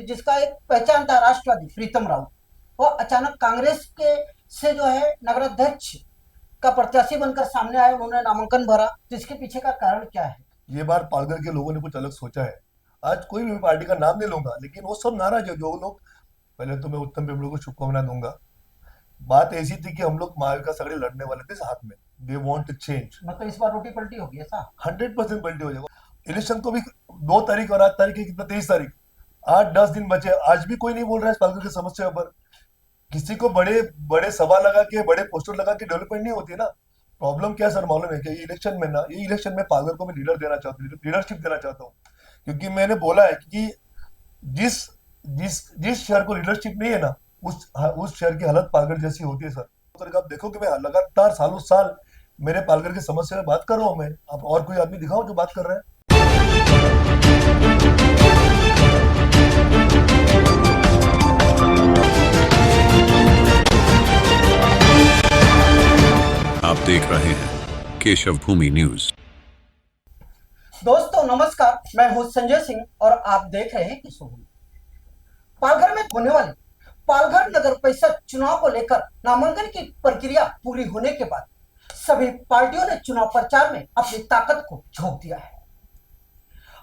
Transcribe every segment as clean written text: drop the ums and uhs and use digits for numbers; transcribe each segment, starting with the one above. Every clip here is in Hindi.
जिसका एक पहचान था राष्ट्रवादी प्रीतम राउत, वो अचानक कांग्रेस के से जो है नगराध्यक्ष का प्रत्याशी बनकर सामने आए, उन्होंने नामांकन भरा। तो इसके पीछे का कारण क्या है? ये बार पालघर के लोगों ने कुछ अलग सोचा है। आज कोई भी पार्टी का नाम नहीं लूंगा, लेकिन वो सब नाराज है जो लोग। पहले तो मैं उत्तम पिंपले को शुभकामनाएं दूंगा। बात ऐसी थी कि हम लोग महाविकास अघाड़ी लड़ने वाले थे साथ में। They want to change. मतलब इस बार रोटी पलटी होगी ऐसा? 100% पलटी हो जाएगा। इलेक्शन को भी 2 तारीख और आज तारीख है, कितना 23 तारीख। 8-10 दिन बचे, आज भी कोई नहीं बोल रहा है पालघर की समस्या पर। किसी को बड़े बड़े सभा लगा के बड़े पोस्टर लगा के डेवलपमेंट नहीं होती ना। प्रॉब्लम क्या है सर मालूम है कि ये इलेक्शन में पालघर को मैं लीडर देना चाहता हूँ, लीडरशिप देना चाहता हूँ। क्योंकि मैंने बोला है कि जिस जिस जिस शहर को लीडरशिप नहीं है ना, उस शहर की हालत पालघर जैसी होती है सर। तो आप देखो कि मैं लगातार सालों साल मेरे पालघर की समस्या में बात कर रहा हूँ। मैं आप और कोई आदमी दिखाओ जो बात कर रहा है। आप देख रहे हैं केशव भूमि न्यूज। दोस्तों नमस्कार, मैं हूं संजय सिंह और आप देख रहे हैं केशव भूमि। पालघर में होने वाले पालघर नगर परिषद चुनाव को लेकर नामांकन की प्रक्रिया पूरी होने के बाद सभी पार्टियों ने चुनाव प्रचार में अपनी ताकत को झोंक दिया है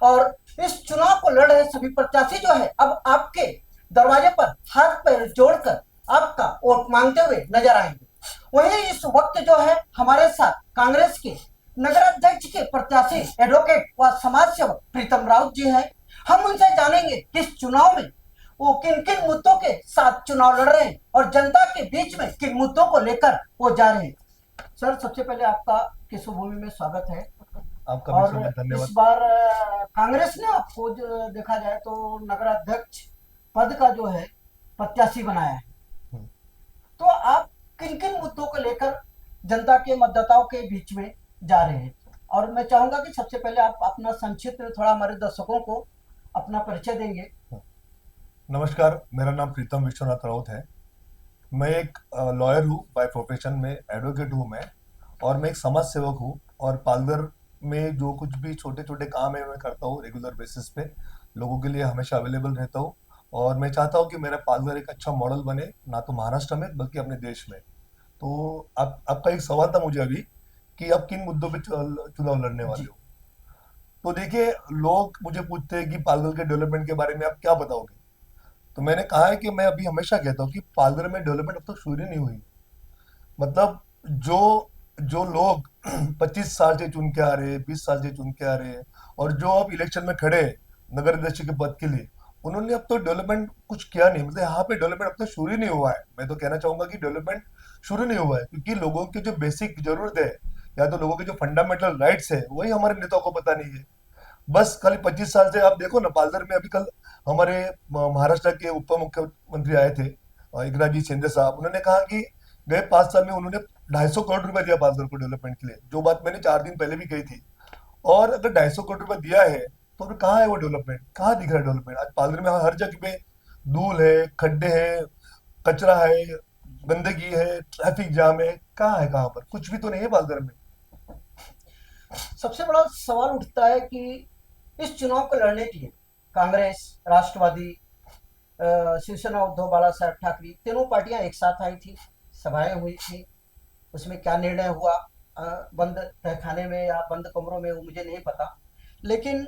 और इस चुनाव को लड़ रहे सभी प्रत्याशी जो है अब आपके दरवाजे पर हाथ पैर जोड़कर आपका वोट मांगते हुए नजर आएंगे। वहीं इस वक्त जो है हमारे साथ कांग्रेस के नगराध्यक्ष के प्रत्याशी एडवोकेट व समाज सेवक प्रीतम राउत जी हैं। हम उनसे जानेंगे कि इस चुनाव में वो किन किन मुद्दों के साथ चुनाव लड़ रहे हैं और जनता के बीच में किन मुद्दों को लेकर वो जा रहे हैं। सर, सबसे पहले आपका केशव भूमि में स्वागत है। आपका भी और शुक्रिया, इस धन्यवाद। बार कांग्रेस ने आपको जो देखा जाए तो नगराध्यक्ष पद का जो है प्रत्याशी बनाया है। हम्म। तो आप किन किन मुद्दों को लेकर जनता के मतदाताओं के बीच में जा रहे हैं? और मैं चाहूंगा कि सबसे पहले आप अपना संक्षिप्त में थोड़ा हमारे दर्शकों को अपना परिचय देंगे। नमस्कार, मेरा नाम प्रीतम विश्वनाथ राउत है। मैं एक लॉयर हूँ बाय प्रोफेशन में, एडवोकेट हूँ मैं। और मैं एक समाज सेवक हूँ। और पालघर में जो कुछ भी छोटे छोटे काम है मैं करता हूँ रेगुलर बेसिस पे। लोगों के लिए हमेशा अवेलेबल रहता हूँ। और मैं चाहता हूँ कि मेरा पालघर एक अच्छा मॉडल बने, ना तो महाराष्ट्र में बल्कि अपने देश में। तो आपका एक सवाल था मुझे अभी कि आप किन मुद्दों पे चुनाव लड़ने वाले जी। हो। तो देखिए, लोग मुझे पूछते हैं कि पालघर के डेवलपमेंट के बारे में आप क्या बताओगे। तो मैंने कहा है कि मैं अभी हमेशा कहता हूँ कि पालघर में डेवलपमेंट अब तक शुरू ही नहीं हुई। मतलब जो जो लोग 25 साल से चुन के आ रहे हैं, 20 साल से चुन के आ रहे हैं, और जो अब इलेक्शन में खड़े हैं नगर अध्यक्ष के पद के लिए, उन्होंने अब तो डेवलपमेंट कुछ किया नहीं। मतलब यहाँ पे डेवलपमेंट अब तक शुरू ही नहीं हुआ है। मैं तो कहना चाहूंगा कि डेवलपमेंट शुरू नहीं हुआ है, क्योंकि लोगों की जो बेसिक जरूरत है या तो लोगों के जो फंडामेंटल राइट्स है वही हमारे नेताओं को पता नहीं है। बस खाली 25 साल से आप देखो ना, पालघर में अभी कल हमारे महाराष्ट्र के उप मुख्यमंत्री आए थे, एकनाथ जी शिंदे साहब। उन्होंने कहा कि गए 5 साल में उन्होंने 250 करोड़ रुपए दिया पालघर को डेवलपमेंट के लिए, जो बात मैंने 4 दिन पहले भी कही थी। और अगर 250 करोड़ रुपए दिया है तो फिर कहाँ है वो डेवलपमेंट, कहाँ दिख रहा है डेवलपमेंट? आज पालघर में हर जगह पे धूल है, खड्डे हैं, कचरा है, गंदगी है, ट्रैफिक जाम है। कहाँ है, कहाँ पर कुछ भी तो नहीं है पालघर में। सबसे बड़ा सवाल उठता है कि इस चुनाव को लड़ने के लिए कांग्रेस, राष्ट्रवादी, शिवसेना, उद्धव बाला साहब ठाकरे तीनों पार्टियां एक साथ आई थी, सभाएं हुई थी। उसमें क्या निर्णय हुआ बंद तहखाने में या बंद कमरों में, वो मुझे नहीं पता। लेकिन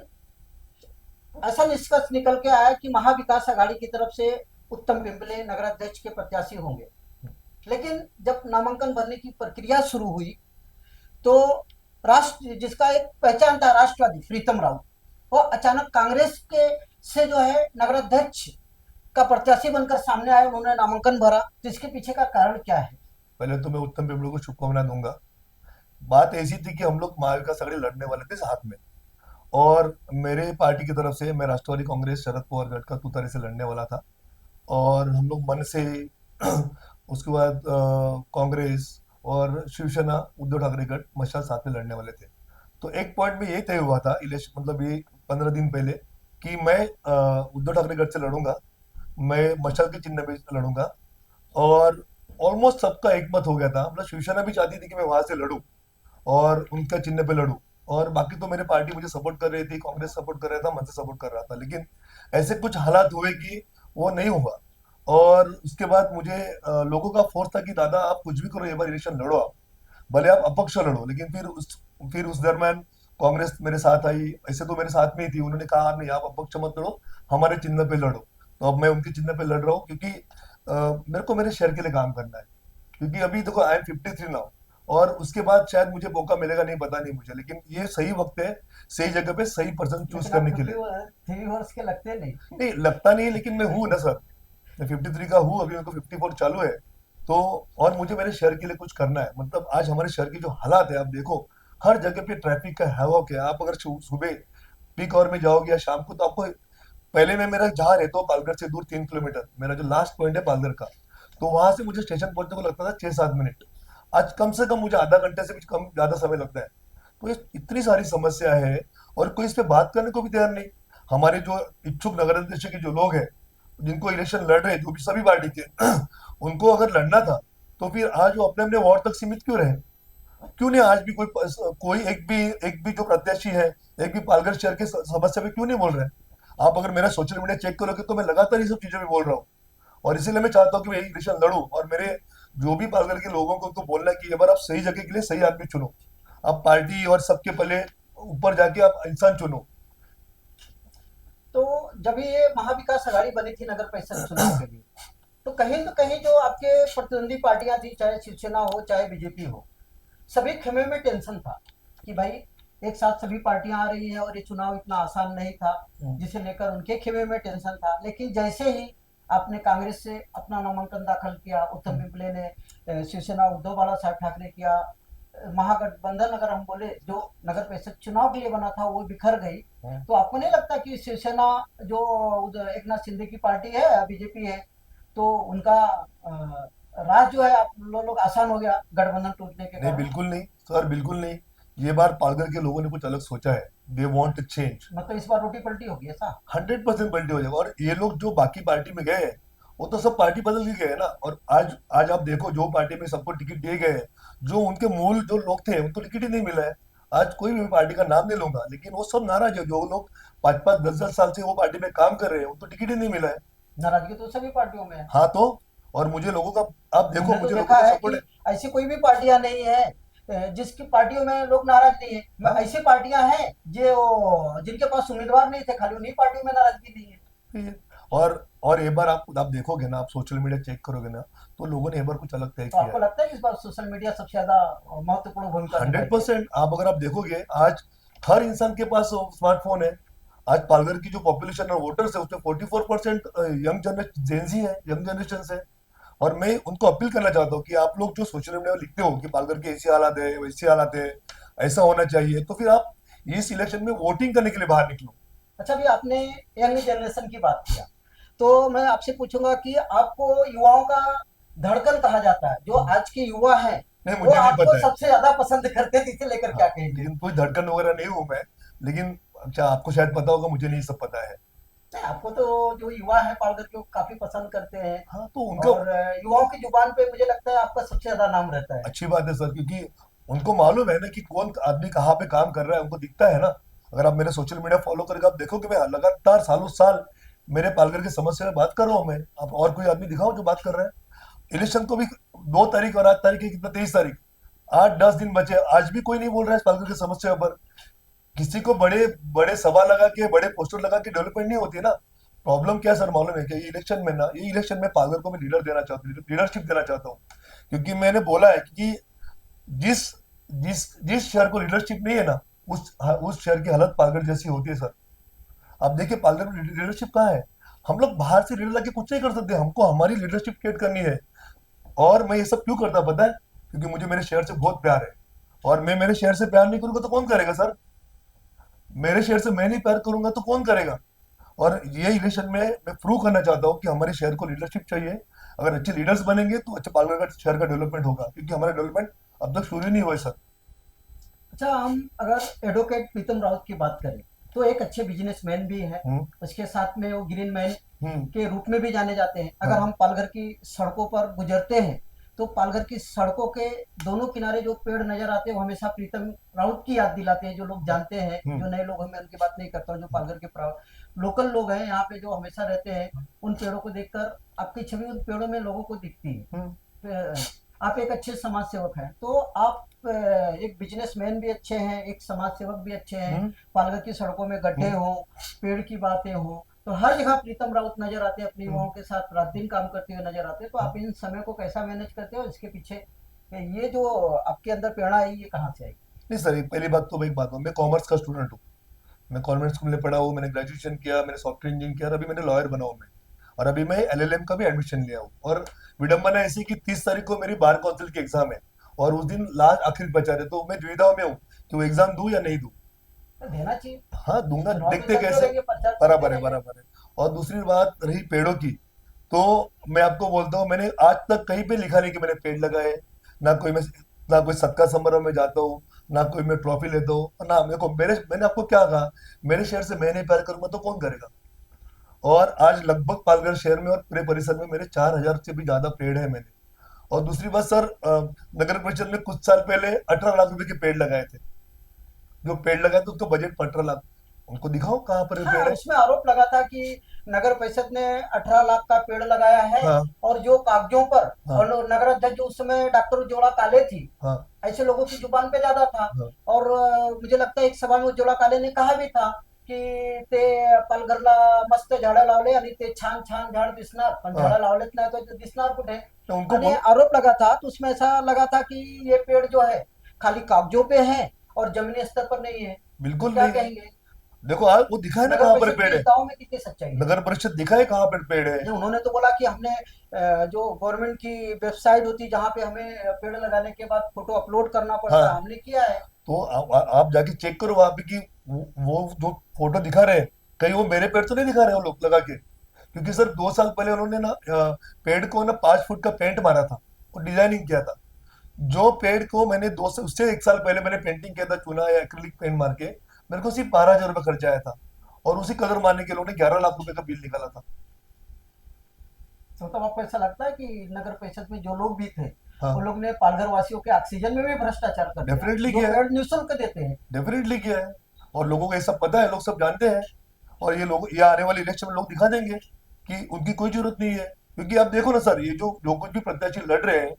ऐसा निष्कर्ष निकल के आया कि महाविकास अघाड़ी की तरफ से उत्तम पिंपले नगराध्यक्ष के प्रत्याशी होंगे। लेकिन जब नामांकन भरने की प्रक्रिया शुरू हुई तो राष्ट्र जिसका एक पहचान था राष्ट्रवादी प्रीतम राउत, वो अचानक कांग्रेस के से जो है नगराध्यक्ष का प्रत्याशी बनकर सामने आए, उन्होंने नामांकन भरा। तो इसके पीछे का कारण क्या है? पहले तो मैं उत्तम पिंपले को शुभकामनाएं दूंगा। बात ऐसी थी कि हम लोग महाविकास अघाड़ी लड़ने वाले थे साथ में। और मेरे पार्टी की तरफ से मैं राष्ट्रवादी कांग्रेस शरद पवार गढ़ का तुतारी से लड़ने वाला था। और हम लोग मन से उसके बाद कांग्रेस और शिवसेना उद्धव ठाकरे गढ़ मशाल साथ में लड़ने वाले थे। तो एक पॉइंट में ये तय हुआ था इलेक्शन, मतलब ये 15 दिन पहले, कि मैं उद्धव ठाकरे गढ़ से लड़ूंगा। मैं मशाल के चिन्ह पे लड़ूंगा। और ऑलमोस्ट सबका एक मत हो गया था। मतलब शिवसेना भी चाहती थी कि मैं वहां से लड़ूं और उनका चिन्ह पे लड़ूं। और बाकी तो मेरी पार्टी मुझे सपोर्ट कर रही थी, कांग्रेस सपोर्ट कर रहा था, मनसे सपोर्ट कर रहा था, लेकिन ऐसे कुछ हालात हुए कि वो नहीं हुआ। और उसके बाद मुझे लोगों का फोर्स था कि दादा आप कुछ भी करो, ये बार इलेक्शन लड़ो, आप भले आप अपक्ष लड़ो। लेकिन फिर उस दरमियान कांग्रेस मेरे साथ आई, ऐसे तो मेरे साथ में ही थी, उन्होंने कहा नहीं आप अपक्ष मत लड़ो, हमारे चिन्ह पे लड़ो। तो अब मैं उनके चिन्ह पे लड़ रहा हूँ, क्योंकि मेरे को मेरे शहर के लिए काम करना है। क्योंकि अभी देखो आई एम 53 नाउ, और उसके बाद शायद मुझे मौका मिलेगा, नहीं पता नहीं मुझे, लेकिन ये सही वक्त है सही जगह पे सही पर्सन चूज लेकिन आप करने के लिए। 53 वर्ष के लगते नहीं। नहीं लगता नहीं, लेकिन मैं हूँ ना सर, मैं 53 का हूँ, अभी मेरे को 54 चालू है। तो और मुझे मेरे शहर के लिए कुछ करना है। मतलब आज हमारे शहर की जो हालात है, आप देखो हर जगह पे ट्रैफिक का हैवॉक है। आप अगर सुबह पीक आवर में जाओगे या शाम को, तो आपको पहले मैं मेरा जहाँ रहता हूँ पालघर से दूर 3 किलोमीटर, मेरा जो लास्ट पॉइंट है पालघर का, तो वहां से मुझे स्टेशन पहुंचने को लगता था 6-7 मिनट। आज कम से कम मुझे आधा घंटे से भी कम ज्यादा समय लगता है। तो ये इतनी सारी समस्या है, और कोई इस पे बात करने को भी तैयार नहीं। हमारे जो इच्छुक नगर अध्यक्ष के जो लोग हैं, जिनको इलेक्शन लड़ रहे हैं, जो भी सभी पार्टी के उनको अगर लड़ना था, तो फिर आज वो अपने अपने वार्ड तक सीमित क्यों रहे? क्यों नहीं आज भी कोई एक भी जो प्रत्याशी है, एक भी पालघर शहर के समस्या पे क्यों नहीं बोल रहे हैं? आप अगर मेरा सोशल मीडिया चेक करोगे तो मैं लगातार ये सब चीजें भी बोल रहा हूँ। और इसीलिए मैं चाहता हूँ कि मैं इलेक्शन लड़ूं, और मेरे जो भी पालघर के लोगों को उनको बोलना है कि ये बार आप सही जगह के लिए सही आदमी चुनो। आप पार्टी और सबके पहले ऊपर जाके आप इंसान चुनो। तो जब ये महाविकास अघाड़ी बनी थी नगर परिषद चुनाव के लिए, तो कहीं न कहीं जो आपके प्रतिद्वंदी पार्टियां थी, चाहे शिवसेना हो चाहे बीजेपी हो, सभी खेमे में टेंशन था कि भाई एक साथ सभी पार्टियां आ रही हैं और ये चुनाव इतना आसान नहीं था, जिसे लेकर उनके खेमे में टेंशन था। लेकिन जैसे ही आपने कांग्रेस से अपना नामांकन दाखिल किया, उत्तम पिंपले ने शिवसेना उद्धव बाला साहब ठाकरे किया, महागठबंधन अगर हम बोले जो नगर परिषद चुनाव के लिए बना था वो बिखर गई। तो आपको नहीं लगता कि शिवसेना जो एक नाथ शिंदे की पार्टी है, बीजेपी है, तो उनका राज जो है आप लोग आसान हो गया गठबंधन टूटने के नहीं कारण? बिल्कुल नहीं सर, बिल्कुल नहीं। ये बार पालघर के लोगों ने कुछ अलग सोचा है। They want change. मतलब इस बार रोटी पलटी होगी ऐसा? 100% पलटी हो जाएगा। और ये लोग जो बाकी पार्टी में गए हैं, वो तो सब पार्टी बदल के गए हैं ना। और आज आज आप देखो जो पार्टी में सबको टिकट दिए गए हैं, जो उनके मूल जो लोग थे उनको टिकट ही नहीं मिला है। आज कोई भी पार्टी का नाम नहीं लूंगा, लेकिन वो सब नाराज है। जो लोग 5-5, 10-10 साल से वो पार्टी में काम कर रहे हैं, उनको टिकट ही नहीं मिला है। नाराजगी तो सभी पार्टियों में है। हाँ तो, और मुझे लोगों का, आप देखो हमने तो मुझे लोगों देखा का है सपोर्ट कि है। ऐसी कोई भी पार्टियां नहीं है जिसकी पार्टियों में लोग नाराज नहीं है। हाँ, ऐसी पार्टियां हैं जो जिनके पास उम्मीदवार नहीं थे, खाली उन्हीं पार्टियों में नाराजगी नहीं है। ठीक है। और एक बार आप देखोगे ना, आप सोशल मीडिया चेक करोगे ना, तो लोगों ने एक बार कुछ अलग तय तो किया आपको है। लगता है कि इस बार सोशल मीडिया सबसे ज्यादा महत्वपूर्ण भूमिका हंड्रेड निभाएगी? परसेंट आप अगर आप देखोगे, आज हर इंसान के पास स्मार्टफोन है। आज पालघर की जो पॉपुलेशन और वोटर्स है, उसमें 44% यंग जनरेशन जेंजी है, यंग जनरेशन है। और मैं उनको अपील करना चाहता हूँ कि आप लोग जो सोशल मीडिया में लिखते हो कि पालघर के ऐसे हालात है, वैसे हालात है, ऐसा होना चाहिए, तो फिर आप इस इलेक्शन में वोटिंग करने के लिए बाहर निकलो। अच्छा, भी आपने यंग जनरेशन की बात किया, तो मैं आपसे पूछूंगा कि आपको युवाओं का धड़कन कहा जाता है, जो आज के युवा हैं नहीं वो मुझे नहीं आपको पता है। सबसे ज्यादा पसंद करते हैं, इसे लेकर हाँ, क्या कहेंगे? लेकिन कोई धड़कन वगैरह नहीं हूं मैं। लेकिन अच्छा, आपको शायद पता होगा, मुझे नहीं सब पता है। नहीं, आपको तो जो युवा है पालघर के वो काफी पसंद करते हैं। हाँ तो उनको और युवाओं की जुबान पे मुझे लगता है आपका सबसे ज्यादा नाम रहता है। अच्छी बात है सर, क्योंकि उनको मालूम है ना कि कौन आदमी कहाँ पे काम कर रहा है, उनको दिखता है ना। अगर आप मेरे सोशल मीडिया फॉलो करेंगे, आप देखोगे मैं लगातार सालों साल मेरे पालघर की समस्या में बात कर रहा हूँ मैं। आप और कोई आदमी दिखाओ जो बात कर रहा है। इलेक्शन को भी 2 तारीख और आज तारीख है, कितना 23 तारीख, 8-10 दिन बचे, आज भी कोई नहीं बोल रहा है इस पालघर की समस्या पर। किसी को बड़े बड़े सभा लगा के, बड़े पोस्टर लगा के डेवलपमेंट नहीं होती ना। प्रॉब्लम क्या है सर मालूम है क्या? ये इलेक्शन में ना, ये इलेक्शन में पालघर को मैं लीडर देना चाहता हूँ, लीडरशिप देना चाहता हूँ। क्योंकि मैंने बोला है कि जिस जिस जिस शहर को लीडरशिप नहीं है ना, उस शहर की हालत पालघर जैसी होती है सर। आप देखिए पालघर में लीडरशिप कहाँ है? हम लोग बाहर से लीडर लाके कुछ नहीं कर सकते, हमको हमारी लीडरशिप क्रिएट करनी है। और मैं ये सब क्यों करता पता है? क्योंकि मुझे मेरे शहर से बहुत प्यार है। और मैं मेरे शहर से प्यार नहीं करूंगा तो कौन करेगा सर? मेरे शहर से मैं नहीं प्यार करूंगा तो कौन करेगा? और ये इलेक्शन में मैं प्रूव करना चाहता हूँ कि हमारे शहर को लीडरशिप चाहिए। अगर अच्छे लीडर्स बनेंगे तो अच्छे पालघर का शहर का डेवलपमेंट होगा, क्योंकि हमारा डेवलपमेंट अब तक शुरू ही नहीं हुआ है सर। अच्छा, हम अगर एडवोकेट प्रीतम रावत की बात करें तो एक अच्छे बिजनेसमैन भी है, हम्म। उसके साथ में वो ग्रीन मैन हम्म। के रूप में भी जाने जाते हैं। अगर हाँ। हम पालघर की सड़कों पर गुजरते हैं तो पालघर की सड़कों के दोनों किनारे जो पेड़ नजर आते हैं वो हमेशा प्रीतम राउत की याद दिलाते हैं। जो लोग जानते हैं, जो नए लोग हैं, मैं उनकी बात नहीं करता हूँ, जो पालघर के लोकल लोग हैं यहाँ पे जो हमेशा रहते हैं, उन पेड़ों को देखकर आपकी छवि उन पेड़ों में लोगों को दिखती है। आप एक अच्छे समाज सेवक हैं, तो आप एक बिजनेसमैन भी अच्छे हैं, एक समाज सेवक भी अच्छे हैं। पालघर की सड़कों में गड्ढे हो, पेड़ की बातें हो, तो हर जगह प्रीतम राउत नजर आते हैं, अपनी युवाओं के साथ रात दिन काम करते हुए नजर आते हैं। तो आप इन समय को कैसा मैनेज करते हो, इसके पीछे ये जो आपके अंदर प्रेरणा आई, ये कहाँ से आई? नहीं सर, पहली बात तो मैं एक बात हूँ, मैं कॉमर्स का स्टूडेंट हूँ। मैं कॉन्वेंट स्कूल में पढ़ा हूँ, मैंने ग्रेजुएशन किया, मैंने सॉफ्टवेयर इंजीनियरिंग किया और अभी मैंने लॉयर बना हूँ मैं। और अभी मैं एलएलएम का भी एडमिशन लिया हूँ। और विडंबना ऐसी कि 30 तारीख को मेरी बार काउंसिल की एग्जाम है और उस दिन लास्ट आखिरी बचा रहे, तो मैं दुविधा में हूँ कि वो एग्जाम दूं या नहीं दूं। तो देना चाहिए। हाँ दूंगा, चुनाव तो देखते चलते कैसे। रहेंगे, प्रचार चलते बराबर है, रहेंगे। बराबर है। और दूसरी बात रही पेड़ों की, तो मैं आपको बोलता हूँ, मैंने आज तक कहीं पे लिखा नहीं कि मैंने पेड़ लगाए। ना कोई मैं, ना कोई सत्कार समारोह में जाता हूँ, ना कोई मैं ट्रॉफी लेता हूँ, ना मेरे को, मैंने आपको क्या कहा, मेरे शहर से मैं नहीं प्यार करूंगा तो कौन करेगा। और आज लगभग पालघर शहर में और पूरे परिसर में मेरे 4,000 से भी ज्यादा पेड़ है मैंने। और दूसरी बात सर, नगर परिषद में कुछ साल पहले 18 लाख रुपए के पेड़ लगाए थे। जो पेड़ लगाए थे उसका बजट 18 लाख। उनको दिखाओ कहाँ पर हाँ, पेड़ है। उसमें आरोप लगा था कि नगर परिषद ने 18 लाख का पेड़ लगाया है, हाँ और जो कागजों पर, हाँ और नगर अध्यक्ष जो उस समय डॉक्टर उज्ज्वला काले थी, हाँ ऐसे लोगों की जुबान पे ज्यादा था। हाँ और मुझे लगता है एक सभा में उज्ज्वला काले ने कहा भी था की ते पालघरला मस्त झाडं लावले आणि ते छान छान झाड दिसणार, पण हाँ। झाडं लावलेच नाही तो दिसणार कुठे? तो उनको आणि बोलो। आरोप लगा था, तो उसमें ऐसा लगा था कि ये पेड़ जो है खाली कागजों पे है और जमीनी स्तर पर नहीं है। बिल्कुल क्या नहीं है। कहेंगे? देखो आज वो दिखा है ना नगर कहाँ पर परिषद पेड़ के है। इस दाव में कितनी सच्चाई है? नगर परिषद दिखा है कहाँ पर पेड़ है। नहीं, उन्होंने तो बोला कि हमने जो गवर्नमेंट की वेबसाइट होती है जहाँ पे हमें पेड़ लगाने के बाद फोटो अपलोड करना पड़ता है, हाँ, हमने किया है। तो आप जाके चेक करो वहां पे कि वो जो फोटो दिखा रहे हैं, कहीं वो मेरे पेड़ तो नहीं दिखा रहे वो लोग लगा के। क्योंकि सर 2 साल पहले उन्होंने ना पेड़ को ना 5 फुट का पेंट मारा था और डिजाइनिंग किया था। जो पेड़ को मैंने उससे 1 साल पहले मैंने पेंटिंग किया था चुना या एक्रिलिक पेंट मार के, मेरे को सिर्फ 12,000 रुपये खर्चा आया था। और उसी कलर मारने के लिए उन्होंने 11 लाख रुपए का बिल निकाला था। तो तब आपको ऐसा लगता है कि नगर परिषद में जो लोग भी थे, हाँ, वो लोग ने पालघर वासियों के ऑक्सीजन में भी भ्रष्टाचार कर दिया, डेफिनेटली जो किया है, पेड़ निःशुल्क देते हैं। डेफिनेटली किया है। और लोगों को ये सब पता है, लोग सब जानते हैं। और ये आने वाले इलेक्शन में लोग दिखा देंगे कि उनकी कोई जरूरत नहीं है। क्योंकि आप देखो ना सर, ये जो कुछ भी प्रत्याशी लड़ रहे हैं,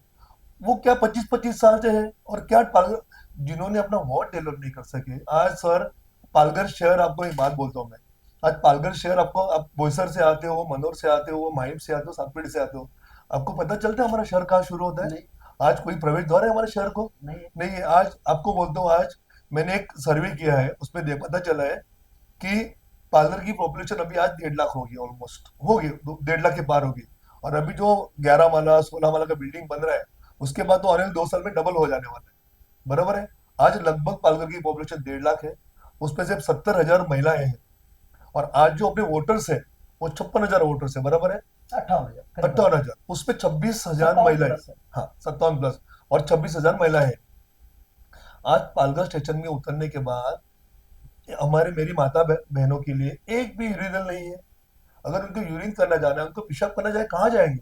वो क्या 25-25 साल से है, और क्या पालघर, जिन्होंने अपना वार्ड डेवलप नहीं कर सके। आज सर पालघर शहर, आपको एक बात बोलता हूँ मैं, आज पालघर शहर, आपको, आप बोईसर से आते हो, मनोर से आते हो, माहिम से आते हो, सातपेड़ी से आते हो, आपको पता चलता है हमारा शहर कहाँ शुरू होता है? नहीं, आज कोई प्रवेश द्वार है हमारे शहर को? नहीं है। नहीं है। आज आपको बोलता हूँ, आज मैंने एक सर्वे किया है, उसमें पता चला है कि पार्लर की पॉपुलेशन अभी आज 1.5 लाख होगी, ऑलमोस्ट होगी, 1.5 लाख के पार होगी। और अभी जो 11 माला 16 माला का बिल्डिंग बन रहा है, उसके बाद तो आने वाले 2 साल में डबल हो जाने वाला है। बराबर है। आज लगभग पालघर की पॉपुलेशन 1.5 लाख है, उसमें से 70,000 महिलाएं हैं। और आज जो अपने वोटर्स है वो 56,000 वोटर्स है। बराबर है। 58,000 58,000, उसपे 26,000 57 महिलाएं। प्लस है। हाँ 57+, और 26,000 महिलाएं हैं। आज पालघर स्टेशन में उतरने के बाद हमारे, मेरी माता बहनों के लिए एक भी यूरिनल नहीं है। अगर उनको यूरिन करना जाना है, उनको पेशाब करना जाए, कहाँ जाएंगे?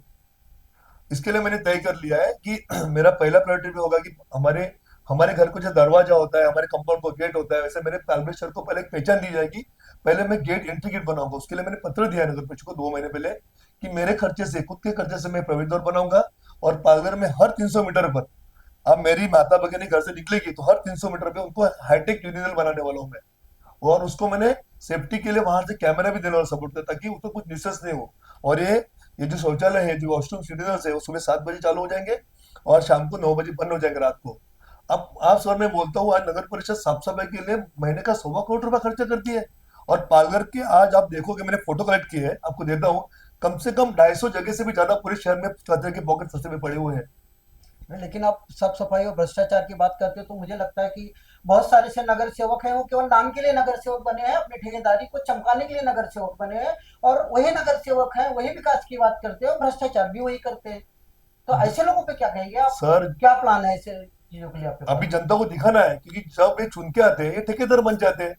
इसके लिए मैंने तय कर लिया है कि मेरा पहला प्रायोरिटी होगा कि हमारे हमारे घर को जो दरवाजा होता है, हमारे कंपाउंड को गेट होता है, वैसे मेरे पालघर शहर को पहले एक पहचान दी जाएगी। पहले मैं गेट, एंट्री गेट बनाऊंगा। उसके लिए मैंने पत्र दिया है नगर परिषद को 2 महीने पहले कि मेरे खर्चे से, खुद के खर्चे से मैं प्रवेश द्वार बनाऊंगा। और पालघर में हर 300 मीटर पर, अब मेरी माता भगिनी घर से निकलेगी तो हर 300 मीटर पे उनको हाईटेक यूरिनल बनाने वाला हूँ मैं। और उसको मैंने सेफ्टी के लिए वहां से कैमरा भी देने वाला सपोर्ट किया, ताकि उसको कुछ डिस्टर्ब नहीं हो। और ये जो शौचालय है, जो वॉशरूम यूरिनल्स है, वो सुबह 7 बजे चालू हो जाएंगे और शाम को 9 बजे बंद हो जाएंगे, रात को। अब आप सर, मैं बोलता हूँ, आज नगर परिषद साफ सफाई के लिए महीने का 1.25 करोड़ खर्चा करती है। और पालघर के आज आप देखोगे, मैंने फोटो कलेक्ट किए हैं, आपको देता हूँ, कम से कम 250 जगह से भी ज्यादा पूरे शहर में कचरे के पॉकेट सस्ते में पड़े हुए हैं। नहीं, लेकिन आप साफ सफाई और भ्रष्टाचार की बात करते हो, तो मुझे लगता है कि बहुत सारे से नगर सेवक हैं, वो केवल नाम के लिए नगर सेवक बने हैं, अपनी ठेकेदारी को चमकाने के लिए नगर सेवक बने हैं। और वही नगर सेवक हैं, वही विकास की बात करते हैं और भ्रष्टाचार भी वही करते हैं। तो ऐसे लोगों पे क्या कहेंगे आप? सर क्या प्लान है ऐसे चीजों के लिए आपके अभी पास? जनता को दिखाना है, क्योंकि जब ये चुन के आते हैं, ये ठेकेदार बन जाते हैं।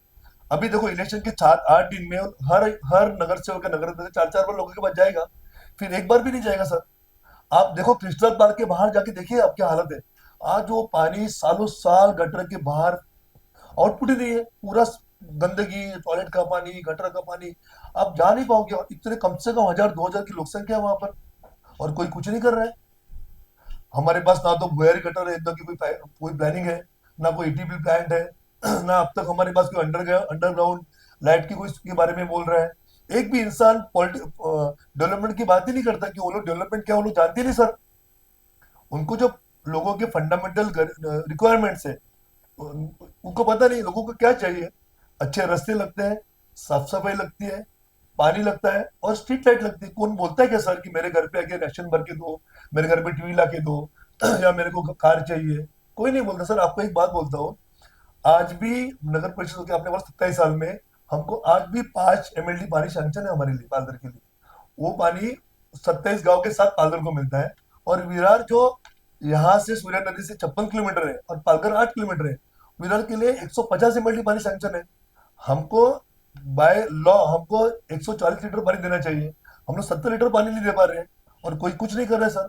अभी देखो, इलेक्शन के 7-8 दिन में हर हर नगर सेवक का नगर अध्यक्ष 4-4 बार लोगों के पास जाएगा, फिर एक बार भी नहीं जाएगा सर। आप देखो क्रिस्टल पार्क के बाहर जाके देखिए अब क्या हालत है। आज वो पानी सालों साल गटर के बाहर आउटपुट ही नहीं है, पूरा गंदगी, टॉयलेट का पानी, गटर का पानी। आप जा नहीं पाओगे, और इतने कम से कम 1000 2000 की लोक संख्या है वहां पर, और कोई कुछ नहीं कर रहा है। हमारे पास ना तो भुयारी गटर है, ना की कोई प्लानिंग है, ना कोई ईटीपी प्लांट है, ना अब तक हमारे पास कोई अंडरग्राउंड लाइट की कोई के बारे में बोल रहा है। एक भी इंसान डेवलपमेंट की बात ही नहीं करता कि वो लोग डेवलपमेंट क्या, वो लोग जानते ही नहीं सर। उनको जो लोगों के फंडामेंटल रिक्वायरमेंट्स है, उनको पता नहीं लोगों को क्या चाहिए। अच्छे रास्ते लगते हैं, साफ सफाई लगती है, पानी लगता है, और स्ट्रीट लाइट लगती है। कौन बोलता है क्या सर कि मेरे घर पे आके राशन भर के दो, मेरे घर पे टीवी ला के दो, या मेरे को कार चाहिए? कोई नहीं बोलता सर। आपको एक बात बोलता हूँ, आज भी नगर परिषद के अपने वर्ष 27 साल में हमको आज भी 5 MLD पानी सैंक्शन है हमारे लिए, पालघर के लिए। वो पानी 27 गांव के साथ पालघर को मिलता है। और विरार जो यहाँ से सूर्या नदी से 56 किलोमीटर है, और पालघर 8 किलोमीटर है, विरार के लिए 150 MLD पानी सैंक्शन है। हमको बाय लॉ हमको 140 लीटर पानी देना चाहिए, हम लोग 70 लीटर पानी नहीं दे पा रहे हैं, और कोई कुछ नहीं कर रहा है सर।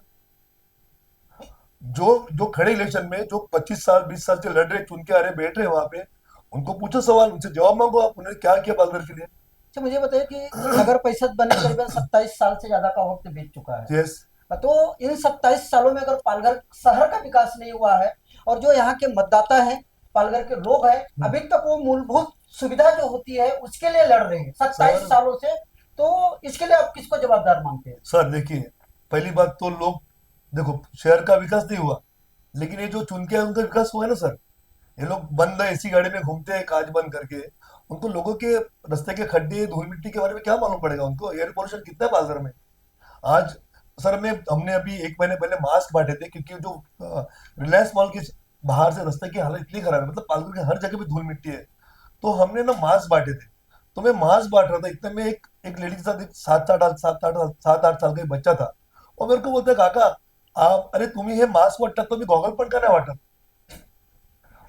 जो जो खड़े इलेक्शन में जो 25 साल 20 साल से लड़ रहे, चुन के आ रहे, बैठ रहे वहां पे, उनको पूछो सवाल, उनसे जवाब मांगो आप, उन्होंने क्या किया पालघर के लिए। अच्छा, मुझे बताइए कि नगर परिषद बने करीबन 27 साल से ज्यादा का वक्त बीत चुका है। यस। तो इन 27 सालों में अगर पालघर शहर का विकास नहीं हुआ है, और जो यहाँ के मतदाता हैं, पालघर के लोग हैं, अभी तक वो मूलभूत सुविधा जो होती है उसके लिए लड़ रहे हैं 27 सर सालों से, तो इसके लिए आप किसको जवाबदार मानते हैं? सर देखिए, पहली बात तो लोग, देखो शहर का विकास नहीं हुआ, लेकिन ये जो चुन के आए उनका विकास हुआ है ना सर। ये लोग बंद है, एसी गाड़ी में घूमते हैं कांच बंद करके, उनको लोगों के रास्ते के खड्डे धूल मिट्टी के बारे में क्या मालूम पड़ेगा? उनको एयर पोल्यूशन कितना है पालघर में आज। सर में हमने अभी 1 महीने पहले मास्क बांटे थे, क्योंकि जो रिलायंस मॉल के बाहर से रास्ते की हालत इतनी खराब है, मतलब पालघर के हर जगह पे धूल मिट्टी है। तो हमने ना मास्क बांटे थे। तो मैं मास्क बांट रहा था, इतने में एक लेडी के साथ एक 7 8 साल का एक बच्चा था। और मेरे को बोलता है, काका आप, अरे तुम्ही हे मास्क वाटतात तो मी गॉगल पण का नाही वाटत?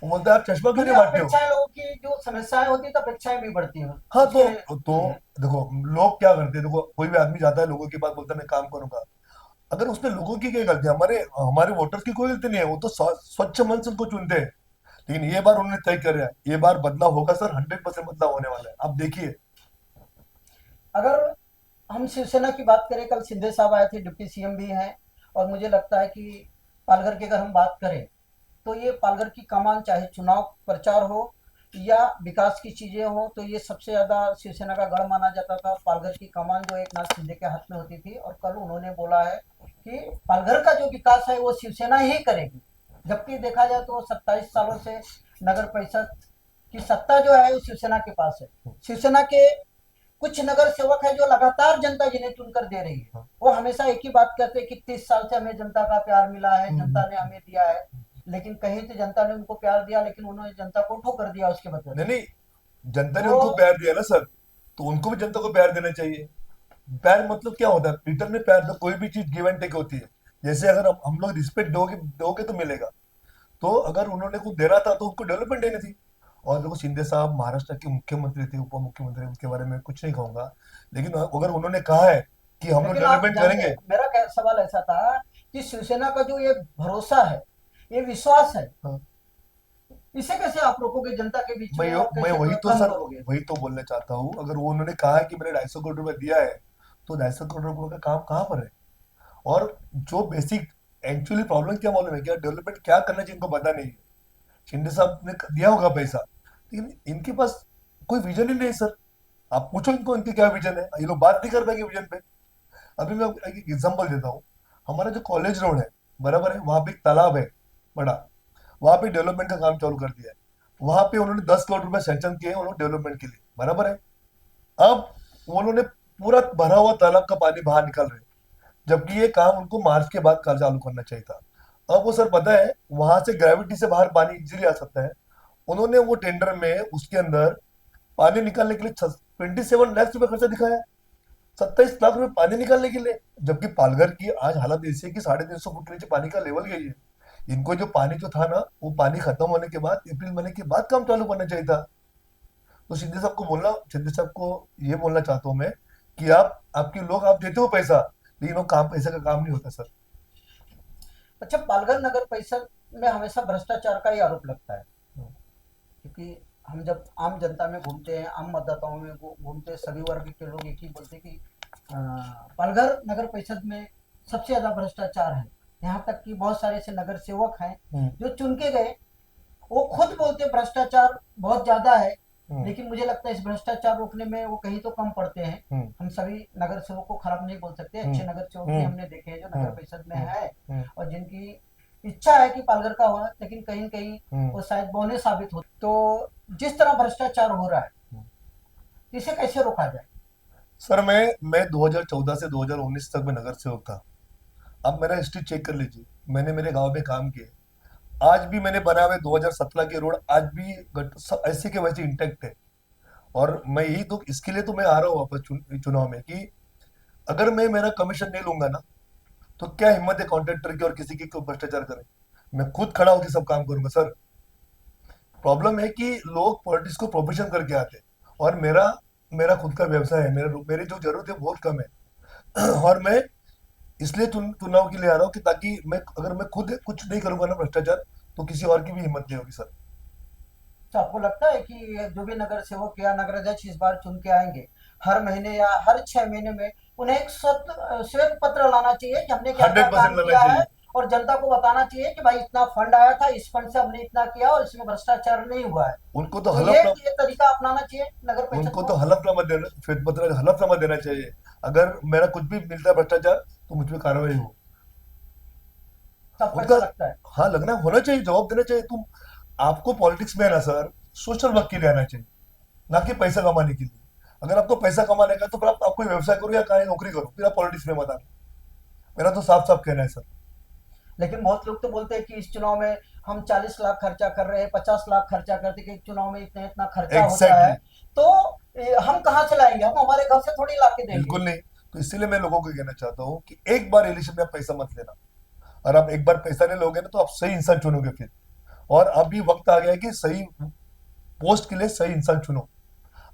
वो बोलता है, आप चश्मा क्यों क्योंकि नहीं बांटते हो? अपेक्षाएं, लोगों की जो समस्याएं होती है तो अपेक्षाएं भी बढ़ती हैं हाँ, तो उसके। देखो लोग क्या करते हैं, देखो कोई भी आदमी जाता है लोगों के पास, बोलता है मैं काम करूंगा। अगर उसमें लोगों की क्या गलती है? हमारे हमारे वोटर्स की कोई गलती नहीं है, वो तो स्वच्छ मन से उनको चुनते हैं। लेकिन ये बार उन्होंने तय कर, ये बार बदलाव होगा सर, 100% बदलाव होने वाला है, आप देखिए। अगर हम शिवसेना की बात करें, कल शिंदे साहब आए थे, डिप्टी सीएम भी हैं, और मुझे लगता है कि पालघर की अगर हम बात करें तो ये पालघर की कमान, चाहे चुनाव प्रचार हो या विकास की चीजें हो, तो ये सबसे ज्यादा शिवसेना का गढ़ माना जाता था। पालघर की कमान जो एक नाथ शिंदे के हाथ में होती थी, और कल उन्होंने बोला है कि पालघर का जो विकास है वो शिवसेना ही करेगी। जबकि देखा जाए तो 27 सालों से नगर परिषद की सत्ता जो है वो शिवसेना के पास है। शिवसेना के कुछ नगर सेवक है जो लगातार जनता जिन्हें चुनकर दे रही है, वो हमेशा एक ही बात कहते हैं कि 30 साल से हमें जनता का प्यार मिला है, जनता ने हमें दिया है। लेकिन कहीं तो जनता ने उनको प्यार दिया, लेकिन उन्होंने जनता को ठोकर दिया उसके बदले नहीं में। नहीं, जनता ने तो उनको प्यार दिया ना सर, तो उनको भी जनता को प्यार देना चाहिए। प्यार मतलब क्या होता है? रिटर्न में प्यार, तो कोई भी चीज गिव एंड टेक होती है। जैसे अगर हम लोग रिस्पेक्ट दोगे दोगे तो मिलेगा। तो अगर उन्होंने कुछ देना था तो उनको डेवलपमेंट देनी थी। और देखो शिंदे साहब महाराष्ट्र के मुख्यमंत्री थे, उप मुख्यमंत्री, उनके बारे में कुछ नहीं कहूंगा। लेकिन अगर उन्होंने कहा है कि हम लोग लेकिन आप डेवलपमेंट जानते करेंगे। हैं, मेरा सवाल ऐसा था कि शिवसेना का जो ये भरोसा है, ये विश्वास है, हाँ, इसे कैसे आप रोकोगे जनता के बीच में, और मैं कैसे वही तो कम सर, करोगे? वही तो बोलना चाहता हूँ। अगर वो उन्होंने कहा है कि मैंने 250 करोड़ रुपए दिया है, तो 250 करोड़ रुपए का काम कहाँ पर है? और जो बेसिक एक्चुअली प्रॉब्लम क्या मालूम है क्या? डेवलपमेंट क्या करना चाहिए इनको पता नहीं है। शिंदे साहब ने दिया होगा पैसा, लेकिन इनके पास कोई विजन ही नहीं सर। आप पूछो इनको, इनके क्या विजन है, ये लोग बात नहीं कर पाएंगे विजन पे। अभी मैं एक एग्जांपल देता हूँ। हमारा जो कॉलेज रोड है, बराबर है, वहां पे एक तालाब है बड़ा, वहां पे डेवलपमेंट का काम चालू कर दिया है। वहां पे उन्होंने 10 करोड़ रुपए सैंक्शन किए हैं उन्होंने डेवलपमेंट के लिए, बराबर है। अब उन्होंने पूरा भरा हुआ तालाब का पानी बाहर निकाल रहे हैं, जबकि ये काम उनको मार्च के बाद कर चालू करना चाहिए था। अब वो सर पता है, वहां से ग्रेविटी से बाहर पानी इजीली आ सकता है। उन्होंने वो टेंडर में उसके अंदर पानी निकालने के लिए 27 लाख रुपए खर्चा दिखाया, 27 लाख रुपए पानी निकालने के लिए। जबकि पालघर की आज हालत ऐसी है कि 350 फुट के नीचे पानी का लेवल गई है। इनको जो पानी जो था ना, वो पानी खत्म होने के बाद, अप्रैल महीने के बाद काम चालू करना चाहिए था। तो शिंदे साहब को ये बोलना चाहता हूँ मैं कि आप, आपके लोग, आप देते हो पैसा, लेकिन वो काम, पैसे का काम नहीं होता सर। अच्छा, पालघर नगर परिषद में हमेशा भ्रष्टाचार का ही आरोप लगता है, क्योंकि हम जब आम जनता में घूमते हैं, आम मतदाताओं में घूमते हैं, सभी वर्ग के लोग एक ही बोलते हैं कि अ, पालघर नगर परिषद में सबसे ज्यादा भ्रष्टाचार है। यहाँ तक कि बहुत सारे ऐसे नगर सेवक हैं जो चुन के गए, वो खुद बोलते हैं भ्रष्टाचार बहुत ज्यादा है, लेकिन मुझे लगता है इस भ्रष्टाचार रोकने में वो कहीं तो कम पड़ते हैं। हम सभी नगर सेवक को खराब नहीं बोल सकते, अच्छे नगर सेवक भी हमने देखे हैं जो नगर परिषद में है और जिनकी इच्छा है कि पालघर का हो, लेकिन कहीं कहीं वो शायद बौने साबित हो। तो जिस तरह भ्रष्टाचार हो रहा है, इसे कैसे रोका जाए? सर मैं 2014 से 2019 तक मैं नगर सेवक था। आप मेरा हिस्ट्री चेक कर लीजिए, मैंने मेरे गांव में काम किए। आज भी मैंने बनाए हुए 2017 के रोड आज भी ऐसे के वैसे इंटेक्ट है। और मैं यही तो इसके लिए तो मैं आ रहा हूँ वापस चुनाव में कि अगर मैं मेरा कमीशन नहीं लूंगा ना, तो क्या हिम्मत है कॉन्ट्रैक्टर की और किसी की को भ्रष्टाचार करे। मैं खुद खड़ा होकर सब काम करूंगा सर। प्रॉब्लम है कि लोग पॉलिटिक्स को प्रोफेशन करके आते हैं और मेरा मेरा खुद का व्यवसाय है, मेरी जो जरूरत है बहुत कम है। और मैं इसलिए चुनाव के लिए आ रहा हूँ कि ताकि मैं अगर मैं खुद कुछ नहीं करूंगा ना भ्रष्टाचार, तो किसी और की भी हिम्मत नहीं होगी सर। तो आपको लगता है कि जो भी नगर सेवक या नगर अध्यक्ष इस बार चुन के आएंगे, हर महीने या हर 6 महीने में उन्हें एक श्वेत पत्र लाना चाहिए कि हमने क्या क्या 100% काम लेना किया है, चाहिए। और जनता को बताना चाहिए कि भाई इतना फंड आया था, इस फंड से हमने इतना किया और इसमें भ्रष्टाचार नहीं हुआ है। उनको तो तो हलफनामा ये तरीका अपनाना चाहिए नगर परिषद उनको को। तो हलफनामा देना, श्वेत पत्र हलफनामा देना चाहिए। अगर मेरा कुछ भी मिलता है भ्रष्टाचार, तो मुझ पर कार्रवाई हो। तो आपको उनका ऐसा लगता है? हाँ लगना होना चाहिए, जवाब देना चाहिए। तुम आपको पॉलिटिक्स में है ना सर, सोशल वर्क के लिए आना चाहिए, ना कि पैसा कमाने के लिए। अगर आपको पैसा कमाने का है, तो फिर आप कोई व्यवसाय करो या कहीं नौकरी करो, फिर आप पॉलिटिक्स में मत आना। मेरा तो साफ साफ कहना है सर। लेकिन बहुत लोग तो बोलते हैं कि इस चुनाव में हम 40 लाख खर्चा कर रहे हैं, 50 लाख खर्चा करते कि चुनाव में इतना इतना खर्चा होता है। एग्जैक्टली। तो हम कहाँ से लाएंगे? हम हमारे घर से थोड़ी ला के देंगे। बिल्कुल नहीं। तो इसीलिए मैं लोगों को कहना चाहता हूँ कि एक बार इलेक्शन में आप पैसा मत लेना। और आप एक बार पैसा नहीं लोगे ना, तो आप सही इंसान चुनोगे फिर। और अभी वक्त आ गया है कि सही पोस्ट के लिए सही इंसान चुनो।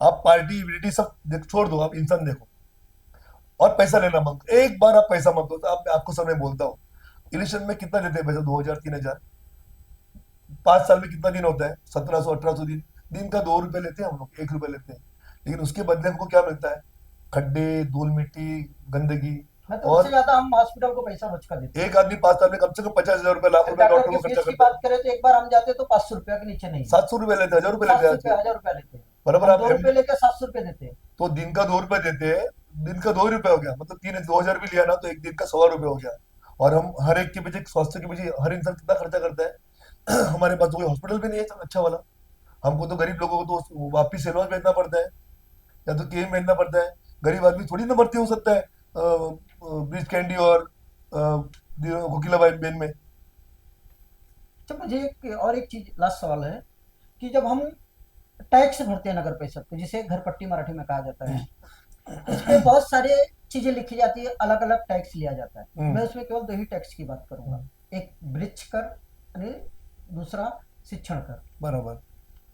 आप पार्टी विलिटी सब छोड़ दो, आप इंसान देखो। और पैसा लेना मत, एक बार आप पैसा मत दो। तो आप आपको सब मैं बोलता हूँ, इलेक्शन में कितना देते हैं पैसा? 2,000 3,000। 5 साल में कितना दिन होता है? 1700 1800 दिन। दिन का 2 रुपए लेते हैं हम लोग, 1 रुपए लेते हैं। लेकिन उसके बदले हमको क्या मिलता है? खड्डे, धूल मिट्टी, गंदगी। मैं तो उससे और ज्यादा हम हॉस्पिटल को पैसा बच कर देते हैं। एक आदमी 5 साल में कम से कम 50,000 रुपए, लाख रुपए डॉक्टर डॉक्टर की को खर्चा फीस की करता है। बात करें तो एक बार हम जाते तो 500 रुपया के नीचे नहीं है। 700 रुपए लेते हैं, 1,000 रुपए लेते सात हैं सौ आजकल। रुपया 1000 रुपया लेते हैं। बराबर। हम आप 2 रुपये लेके 700 रुपये देते हैं। तो दिन का 2 रुपए देते हैं। दिन का 2 रुपए हो गया, मतलब 2,000 भी लिया ना, तो एक दिन का 1,000 रुपए हो गया। और हम हर एक के पीछे, स्वास्थ्य के पीछे हर इंसान कितना खर्चा करता है। हमारे पास तो कोई हॉस्पिटल भी नहीं है अच्छा वाला। हमको तो गरीब लोगों को तो वापिस सेलवास भेजना पड़ता है, या तो केम भेजना पड़ता है। गरीब आदमी थोड़ी ना भर्ती हो सकता है ब्रिज कैंडी और कोकिलाबाई बेन में। तो मुझे एक चीज लास्ट सवाल है कि जब हम टैक्स भरते हैं नगर परिषद को, जिसे घर पट्टी मराठी में कहा जाता है, इस पे बहुत सारे चीजें लिखी जाती है, अलग अलग टैक्स लिया जाता है। मैं उसमें केवल 2 ही टैक्स की बात करूंगा, एक वृक्ष कर यानी दूसरा शिक्षण कर। बराबर।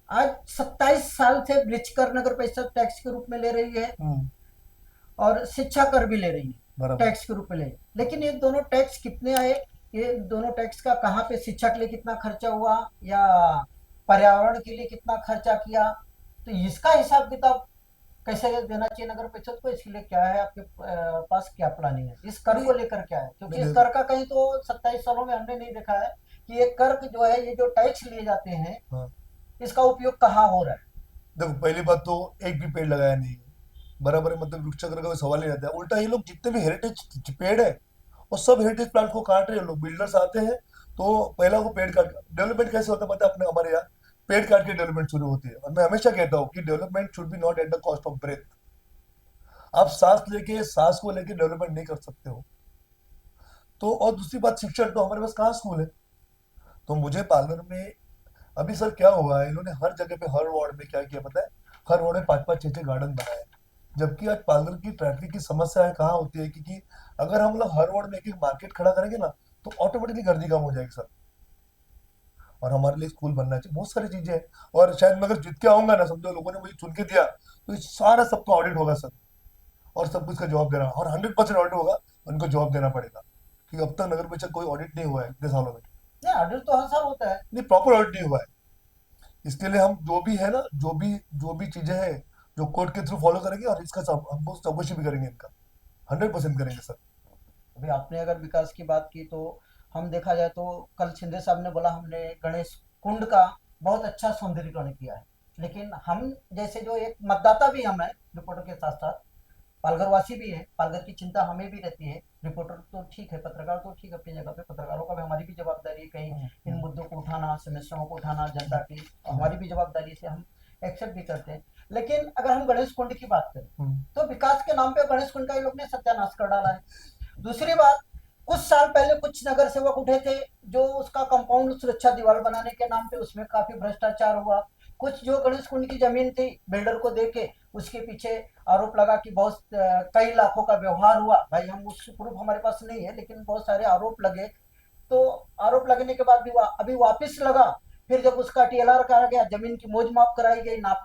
आज 27 साल से वृक्ष कर नगर परिषद टैक्स के रूप में ले रही है और शिक्षा कर भी ले रही है, बराबर। टैक्स के रूप में ले। लेकिन ये दोनों टैक्स कितने आए, ये दोनों टैक्स का कहाँ पे शिक्षा के लिए कितना खर्चा हुआ या पर्यावरण के लिए कितना खर्चा किया, तो इसका हिसाब किताब कैसे देना चाहिए नगर परिषद को? इसके लिए क्या है आपके पास, क्या प्लानिंग है इस कर को लेकर? क्या है, क्योंकि इस कर का कहीं तो 27 सालों में हमने नहीं देखा है कि ये कर जो है, ये जो टैक्स लिए जाते हैं, हाँ। इसका उपयोग कहाँ हो रहा है? देखो, पहली बात तो एक भी पेड़ लगाया नहीं है। बराबर है, मतलब वृक्षारोपण का कोई सवाल नहीं रहता है। उल्टा ये लोग जितने भी हेरिटेज पेड़ है, वो सब हेरिटेज प्लांट को काट रहे हैं लोग। बिल्डर्स आते हैं तो पहला वो पेड़ काट। डेवलपमेंट कैसे होता है पता है अपने हमारे यहाँ? पेड़ काट के डेवलपमेंट शुरू होती है। और मैं हमेशा कहता हूँ कि development should be not at the cost of breath. आप सांस को लेके डेवलपमेंट नहीं कर सकते हो। तो और दूसरी बात, शिक्षण तो हमारे पास कहाँ स्कूल है? तो मुझे पालघर में अभी सर क्या हुआ है, इन्होंने हर जगह पे हर वार्ड में क्या किया पता है? हर वार्ड में 5-5 6-6 गार्डन बनाए हैं। जबकि आज पालघर की ट्रैफिक की समस्या है कहाँ होती है, क्योंकि अगर हम लोग हर वार्ड में एक एक मार्केट खड़ा करेंगे ना, तो ऑटोमेटिकली गर्दी कम हो जाएगी सर। और हमारे लिए स्कूल बनना चाहिए, बहुत सारी चीजें हैं। और शायद मैं अगर जीत के आऊंगा ना, समझो लोगों ने मुझे चुन के दिया, तो ये सारा सबका ऑडिट होगा सर। और सब कुछ का जवाब देना, और 100% ऑडिट होगा, उनको जवाब देना पड़ेगा। क्योंकि अब तक नगर परिषद कोई ऑडिट नहीं हुआ है इतने सालों में। नहीं, ऑडिट तो हर साल होता है। नहीं, प्रॉपर ऑडिट नहीं हुआ है। इसके लिए हम जो भी है ना, जो भी चीजें हैं जो कोर्ट के थ्रू फॉलो करेंगे, और इसका सब हमको चौकसी भी करेंगे इनका, 100% करेंगे सर। अभी आपने अगर विकास की बात की तो हम देखा जाए तो कल शिंदे साहब ने बोला हमने गणेश कुंड का बहुत अच्छा सौंदर्यीकरण किया है, लेकिन हम जैसे जो एक मतदाता भी हम हैं रिपोर्टर के साथ साथ पालघर वासी भी है, पालघर की चिंता हमें भी रहती है। रिपोर्टर तो ठीक है, पत्रकार तो ठीक है अपनी जगह पे, पत्रकारों का भी हमारी भी जवाबदारी है कहीं इन मुद्दों को उठाना, समस्याओं को उठाना जनता की, हमारी भी जवाबदारी से हम एक्सेप्ट भी करते हैं। लेकिन अगर हम गणेश कुंड की बात करें तो विकास के नाम पे गणेश कुंड का ये लोग ने सत्यानाश कर डाला है। दूसरी बात, कुछ साल पहले कुछ नगर सेवक उठे थे जो उसका कंपाउंड सुरक्षा दीवार बनाने के नाम पे उसमें काफी भ्रष्टाचार हुआ। कुछ जो गणेश कुंड की जमीन थी बिल्डर को देके उसके पीछे आरोप लगा कि बहुत कई लाखों का व्यवहार हुआ। भाई हम उस प्रूफ हमारे पास नहीं है, लेकिन बहुत सारे आरोप लगे। तो आरोप लगने के बाद भी अभी वापस लगा। फिर जब उसका टीएलआर करा गया, जमीन की मोज माप कराई गई, नाप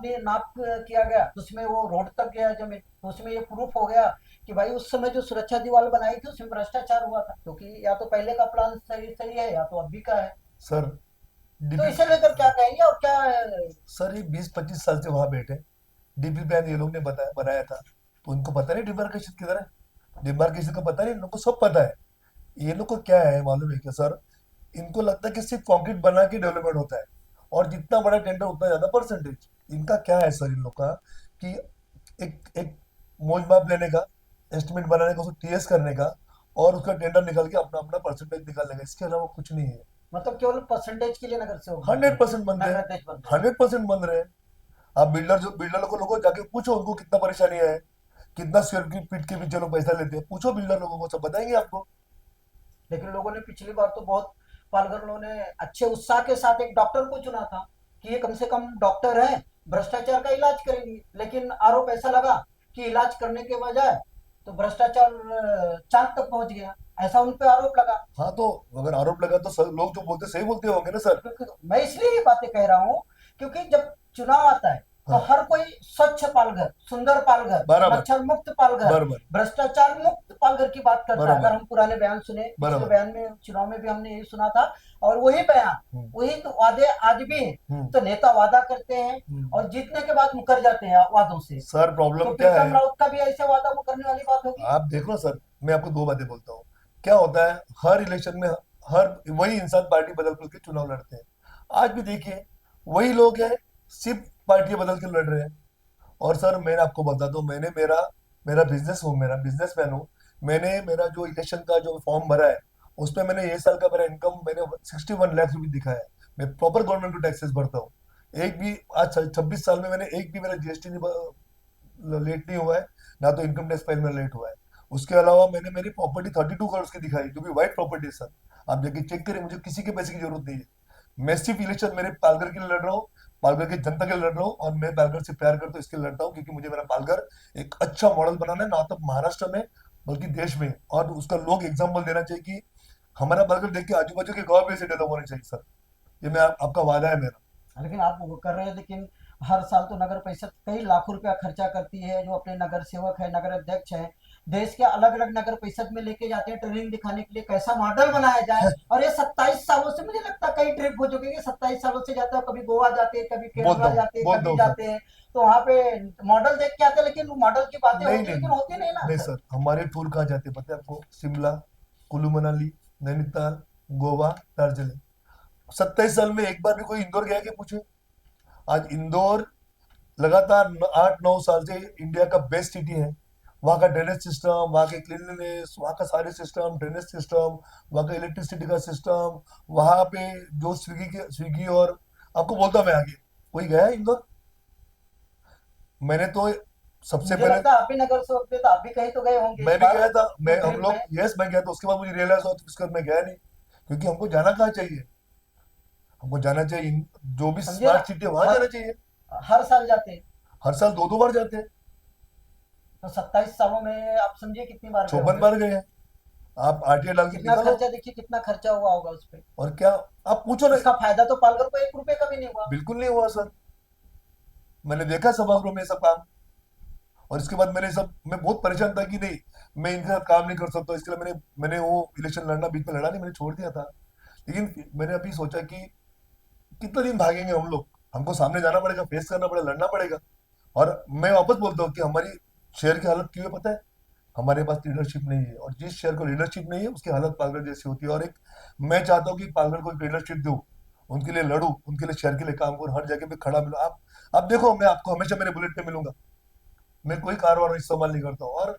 किया गया, तो उसमें वो रोड तक गया जमीन, तो उसमें ये प्रूफ हो गया कि भाई उस समय जो सुरक्षा दीवार बनाई थी उसमें भ्रष्टाचार हुआ था, क्योंकि या तो पहले का प्लान सही सही है या तो अभी का है। सर तो डीपी इसे लेकर क्या कहेंगे और क्या सर ये 20-25 साल से वहां बैठे, डीपी प्लान ये लोग ने बताया बनाया था, तो उनको पता नहीं डिमार्केशन किधर है, डिमार्केशन का पता नहीं, इन लोग को सब पता है। ये लोग को क्या है मालूम है क्या सर, इनको लगता है कि सिर्फ कंक्रीट बना के डेवलपमेंट होता है, और जितना बड़ा टेंडर उतना ज्यादा परसेंटेज। इनका क्या है सर इन लोग का कि एक एक मोज माप लेने का, एस्टिमेट बनाने का, उसको टीएस करने का, और उसका टेंडर निकाल के अपना अपना परसेंटेज निकालने का, इसके अलावा कुछ नहीं है। मतलब केवल परसेंटेज के लिए नगर सेवक बनते हैं, 100% बन रहे नगर हैं, अध्यक्ष बनते हैं। 100% बन रहे हैं। आप बिल्डर लोगों को जाके पूछो, उनको कितना परेशानी है, कितना स्क्वायर फीट के पीछे लोग पैसा लेते हैं, पूछो बिल्डर लोगों को, सब बताएंगे आपको। लेकिन लोगों ने पिछली बार तो बहुत, पालघर लोगों ने अच्छे उत्साह के साथ एक डॉक्टर को चुना था कि ये कम से कम डॉक्टर है, भ्रष्टाचार का इलाज करेंगे। लेकिन आरोप ऐसा लगा कि इलाज करने के बजाय तो भ्रष्टाचार चांद तक पहुंच गया, ऐसा उन पे आरोप लगा। हाँ, तो अगर आरोप लगा तो सर लोग जो बोलते सही बोलते होंगे ना सर। मैं इसलिए ये बातें कह रहा हूँ क्योंकि जब चुनाव आता है तो हाँ, हर कोई स्वच्छ पालघर, सुंदर पालघर, बराबर मच्छर मुक्त पालघर, बराबर भ्रष्टाचार मुक्त पालघर की बात करता है। बराबर अगर हम पुराने बयान सुने, पिछले बराबर। बयान में चुनाव में भी हमने यही सुना था, और वही बयान, हम्म, वही तो वादे आज भी हैं। हम्म, तो नेता वादा करते हैं हम्म। और जीतने के बाद मुकर जाते हैं वादों से। सर तो प्रॉब्लम क्या प्रीतम है, राउत का भी ऐसे वादा मुकरने वाली बात होगी। आप देख लो सर, मैं आपको दो बातें बोलता हूँ। क्या होता है हर इलेक्शन में, हर वही इंसान पार्टी बदल बदल के चुनाव लड़ते हैं। आज भी देखिए वही लोग हैं, सिर्फ पार्टियां बदल के लड़ रहे हैं। और सर मैं आपको बता दूं, मैंने मेरा मेरा बिजनेस हूँ, मेरा बिजनेसमैन हूँ। मैंने मेरा जो इलेक्शन का जो फॉर्म भरा है, उस पर मैंने ये साल का मेरा इनकम मैंने 61 लाख रुपए दिखाया है। मैं प्रॉपर गवर्नमेंट को टैक्सेस भरता हूँ। एक भी आज 26 साल में मैंने एक भी मेरा जीएसटी लेट नहीं हुआ है, ना तो इनकम टैक्स फाइल में लेट हुआ है। उसके अलावा मैंने मेरी प्रॉपर्टी 32 करोड़ की दिखाई, जो कि व्हाइट प्रॉपर्टी है सर। आप जाके चेक करें, मुझे किसी के पैसे की जरूरत नहीं है। मैं सिर्फ इलेक्शन मेरे पालघर के लिए लड़ रहा हूँ, पालघर की जनता के लिए लड़ रहा हूँ, और मैं पालघर से प्यार करता हूँ इसके लिए लड़ता हूँ, क्योंकि मुझे मेरा पालघर एक अच्छा मॉडल बनाना है, ना तो महाराष्ट्र में बल्कि देश में। और उसका लोग एग्जाम्पल देना चाहिए कि हमारा पालघर देख के आजू बाजू के गाँव भी ऐसे डेवलप होने चाहिए सर। ये आपका वादा है मेरा। लेकिन आप वो कर रहे हैं, लेकिन हर साल तो नगर परिषद कई लाखों रुपया खर्चा करती है, जो अपने नगर सेवक है, नगर अध्यक्ष है, देश के अलग अलग नगर परिषद में लेके जाते हैं ट्रेनिंग दिखाने के लिए कैसा मॉडल बनाया जाए। और ये 27 सालों से मुझे लगता है कई ट्रिप हो चुके हैं, 27 सालों से जाता है, कभी गोवा जाते हैं, कभी बोलता केरला हूँ जाते हैं, बोलता कभी हूँ सर। जाते हैं। तो वहां पे मॉडल देख के आते हैं, लेकिन वो मॉडल की बातें नहीं होती है नहीं लेकिन नहीं होती नहीं ना नहीं सर। सर, हमारे टूर कहाँ जाते हैं पता है आपको? शिमला, कुल्लू मनाली, नैनीताल, गोवा, दार्जिलिंग। 27 साल में एक बार भी कोई इंदौर गया कि पूछे? आज इंदौर लगातार 8-9 साल से इंडिया का बेस्ट सिटी है। वहाँ का ड्रेनेज सिस्टम, वहाँ के क्लीनलीनेस, वहाँ का सारे सिस्टम, ड्रेनेज सिस्टम, वहाँ का इलेक्ट्रिसिटी का सिस्टम, वहाँ पे जो स्विगी और आपको बोलता मैं आगे, कोई गया है इंदौर? मैंने तो सबसे मुझे पहले, लगता है आप भी नगर सेवक थे तो आप भी कहीं तो गए होंगे इस मैं भी बार गया था, मैं उस हम ट्रिप लोग में। यस मैं गया था, उसके बाद मुझे रियलाइज हुआ तो इसका मैं गया नहीं, क्योंकि हमको जाना कहाँ चाहिए, हमको जाना चाहिए जो भी समझिए ना, स्मार्ट सिटी है वहां हर जाना चाहिए। हर साल जाते हैं। हर साल 2-2 बार जाते हैं, तो 27 सालों में आप समझिए कितनी बार गए 54 होंगे। बार गए हैं। आप आरटीआई डाल के कितना निकालो। खर्चा, देखिए कितना खर्चा हुआ होगा उस पे। और क्या, आप पूछो ना। इसका फायदा तो पालघर को 1 रुपए का भी नहीं हुआ। बिल्कुल नहीं हुआ सर, मैंने देखा सभागृह में ये सब काम। और इसके बाद मैं बहुत परेशान था कि नहीं, मैं इनके साथ काम नहीं कर सकता, इसके लिए मैंने वो इलेक्शन लड़ना बीच में लड़ा नहीं, मैंने छोड़ दिया था। लेकिन मैंने अभी सोचा कि कितना दिन भागेंगे हम लोग, हमको सामने जाना पड़ेगा, फेस करना पड़ेगा, लड़ना पड़ेगा। और मैं वापस बोलता हूँ कि हमारी शहर की हालत क्यों है पता है? हमारे पास लीडरशिप नहीं है, और जिस शहर को लीडरशिप नहीं है उसकी हालत पालघर जैसी होती है। और एक मैं चाहता हूँ कि पालघर को लीडरशिप दूं, उनके लिए लड़ूं, उनके लिए शहर के लिए काम करूं, हर जगह पे खड़ा मिलूं। आप देखो, मैं आपको हमेशा मेरे बुलेट पे मिलूंगा, मैं कोई कारोबार इस्तेमाल नहीं करता हूँ। और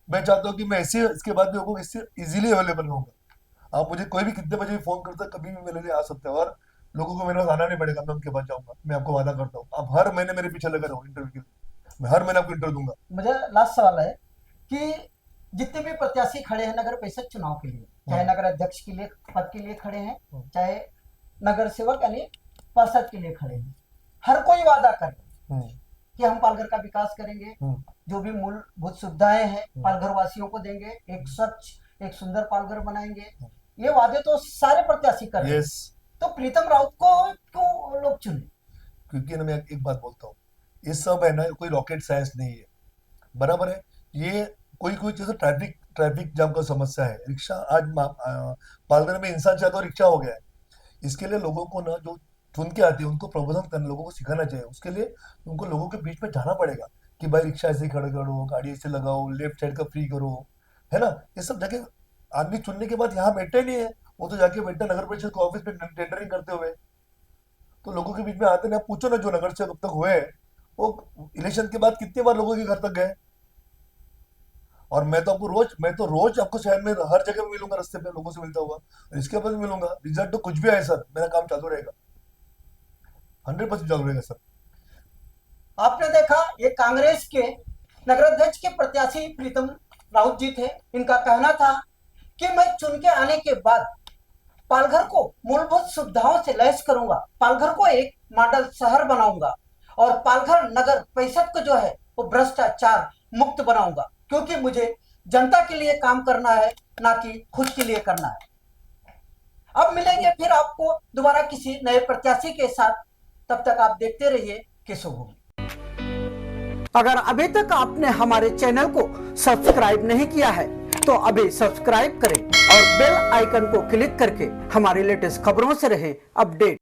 मैं चाहता हूँ कि मैं ऐसे इसके बाद भी होगा, इससे इजीली अवेलेबल रहूंगा। आप मुझे कोई भी कितने बजे भी फोन करते हैं, कभी भी मेरे लिए आ सकते हैं। और लोगों को मेरे पास आना नहीं पड़ेगा, मैं उनके पास जाऊंगा, मैं आपको वादा करता हूँ। आप हर महीने मेरे पीछे लगे रहो इंटरव्यू के लिए, मैं हर महीने आपको इंटरव्यू दूंगा। मुझे लास्ट सवाल है कि जितने भी प्रत्याशी खड़े हैं नगर परिषद चुनाव के लिए, चाहे नगर अध्यक्ष के लिए पद के लिए खड़े हैं, चाहे नगर सेवक यानी पार्षद के लिए खड़े हैं, हर कोई वादा कर रहे हैं कि हम पालघर का विकास करेंगे, जो भी मूलभूत सुविधाएं हैं पालघर वासियों को देंगे, एक स्वच्छ एक सुंदर पालघर बनाएंगे। ये वादे तो सारे प्रत्याशी कर रहे हैं। तो प्रीतम राउत को क्यों लोग चुने? क्योंकि ना मैं एक बात बोलता हूँ, ये सब है ना, कोई रॉकेट साइंस नहीं है, बराबर है। ये कोई चीज ट्रैफिक जाम का समस्या है। रिक्शा आज पालघर में इंसान चाहता रिक्शा हो गया है। इसके लिए लोगों को ना, जो चुन के आते हैं उनको प्रबोधन करना, लोगों को सिखाना चाहिए। उसके लिए उनको लोगों के बीच में जाना पड़ेगा कि भाई रिक्शा ऐसे खड़ा करो, गाड़ी ऐसे लगाओ, लेफ्ट साइड का फ्री करो, है ना। ये सब जगह आदमी चुनने के बाद यहाँ बैठे नहीं है, वो तो जाके बैठा नगर परिषद के ऑफिस में टेंडरिंग करते हुए। तो लोगों के बीच में आते ना, पूछो ना जो नगर से अब तक हुए, वो इलेक्शन के बाद कितने बार लोगों के घर तक गए। और मैं तो रोज आपको शहर में हर जगह में मिलूंगा, रास्ते पे लोगों से मिलता हुआ, और इसके बाद भी मिलूंगा। रिजल्ट तो कुछ भी आए सर, मेरा काम चालू रहेगा, 100% चालू रहेगा सर। आपने देखा, ये कांग्रेस के नगर अध्यक्ष के प्रत्याशी प्रीतम राउत जी थे। इनका कहना था कि मैं चुन के आने के बाद पालघर को मूलभूत सुविधाओं से लैस करूंगा, पालघर को एक मॉडल शहर बनाऊंगा, और पालघर नगर परिषद को जो है वो भ्रष्टाचार मुक्त बनाऊंगा, क्योंकि मुझे जनता के लिए काम करना है, ना कि खुद के लिए करना है। अब मिलेंगे फिर आपको दोबारा किसी नए प्रत्याशी के साथ, तब तक आप देखते रहिए केशव भूमि। अगर अभी तक आपने हमारे चैनल को सब्सक्राइब नहीं किया है तो अभी सब्सक्राइब करें और बेल आइकन को क्लिक करके हमारी लेटेस्ट खबरों से रहे अपडेट।